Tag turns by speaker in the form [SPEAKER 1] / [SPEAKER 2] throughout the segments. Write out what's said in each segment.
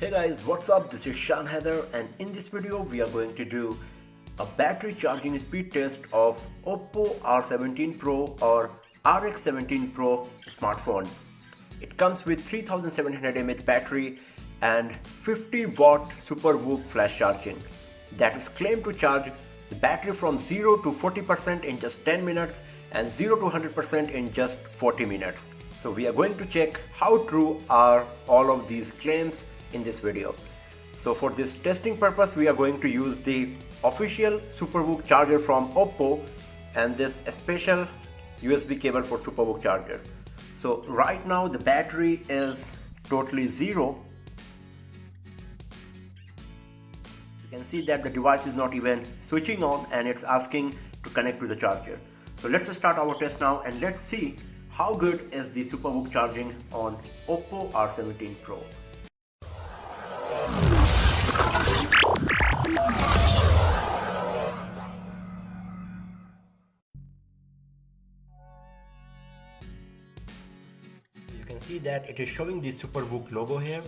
[SPEAKER 1] Hey guys, what's up? This is Shan Heather, and in this video we are going to do a battery charging speed test of OPPO R17 Pro or RX17 Pro smartphone. It comes with 3700 mAh battery and 50 watt SuperVOOC flash charging that is claimed to charge the battery from 0 to 40% in just 10 minutes and 0 to 100% in just 40 minutes. So we are going to check how true are all of these claims in this video. So for this testing purpose, we are going to use the official SuperVOOC charger from OPPO and this special USB cable for SuperVOOC charger. So right now the battery is totally zero. You can see that the device is not even switching on and it's asking to connect to the charger. So let's start our test now and let's see how good is the SuperVOOC charging on OPPO R17 Pro. You can see that it is showing the SuperVOOC logo here.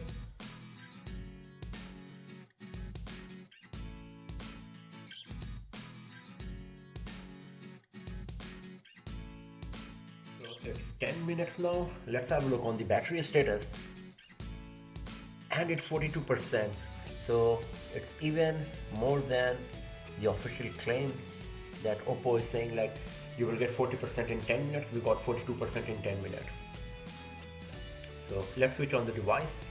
[SPEAKER 1] So it's 10 minutes now. Let's have a look on the battery status. And it's 42%. So it's even more than the official claim that OPPO is saying, like you will get 40% in 10 minutes. We got 42% in 10 minutes. So let's switch on the device.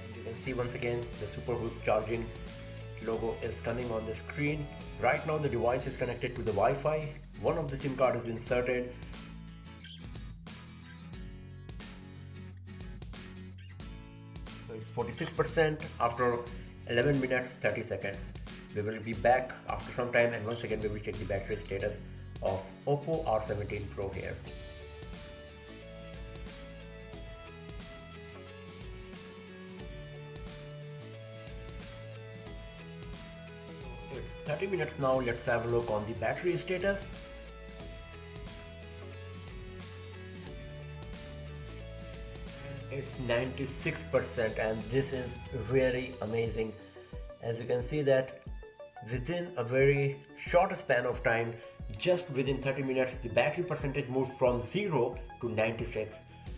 [SPEAKER 1] And you can see once again the SuperVOOC charging logo is coming on the screen. Right now the device is connected to the Wi-Fi. One of the SIM card is inserted. So it's 46% after 11 minutes 30 seconds. We will be back after some time and once again we will check the battery status of OPPO R17 Pro here. It's 30 minutes now. Let's have a look on the battery status. It's 96% and this is really amazing. As you can see that within a very short span of time, just within 30 minutes, the battery percentage moved from 0 to 96.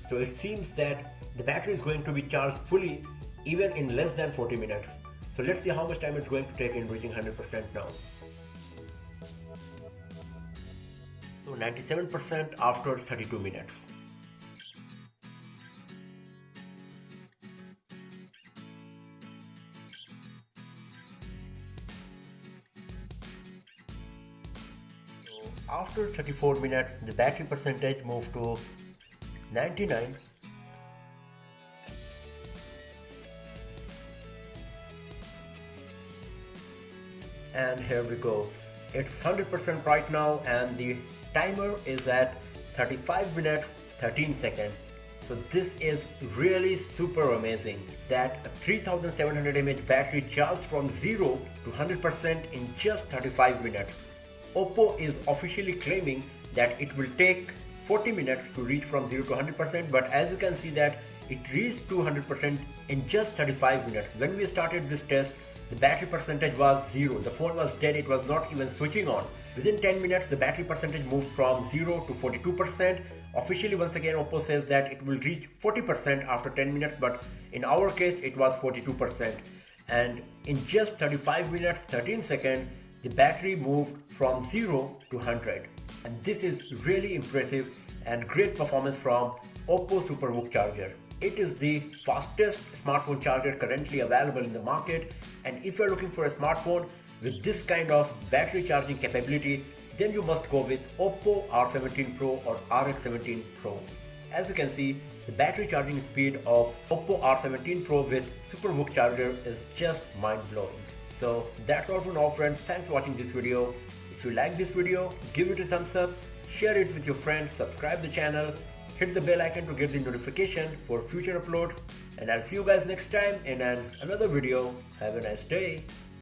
[SPEAKER 1] So it seems that the battery is going to be charged fully even in less than 40 minutes. So let's see how much time it's going to take in reaching 100% now. So 97% after 32 minutes. So after 34 minutes, the battery percentage moved to 99. And here we go, it's 100% right now and the timer is at 35 minutes 13 seconds. So this is really super amazing that a 3700 mAh battery charged from 0 to 100% in just 35 minutes. OPPO is officially claiming that it will take 40 minutes to reach from 0 to 100%, but as you can see that it reached to 100% in just 35 minutes. When we started this test, the battery percentage was 0. The phone was dead, it was not even switching on. Within 10 minutes, the battery percentage moved from 0 to 42%. Officially, once again, OPPO says that it will reach 40% after 10 minutes, but in our case, it was 42%. And in just 35 minutes, 13 seconds, the battery moved from 0 to 100. And this is really impressive and great performance from OPPO SuperVOOC charger. It is the fastest smartphone charger currently available in the market, and if you're looking for a smartphone with this kind of battery charging capability, then you must go with OPPO R17 Pro or RX17 Pro. As you can see, the battery charging speed of OPPO R17 Pro with SuperVOOC charger is just mind-blowing. So that's all for now friends, thanks for watching this video. If you like this video, give it a thumbs up, share it with your friends, subscribe the channel, hit the bell icon to get the notification for future uploads, and I'll see you guys next time in another video. Have a nice day.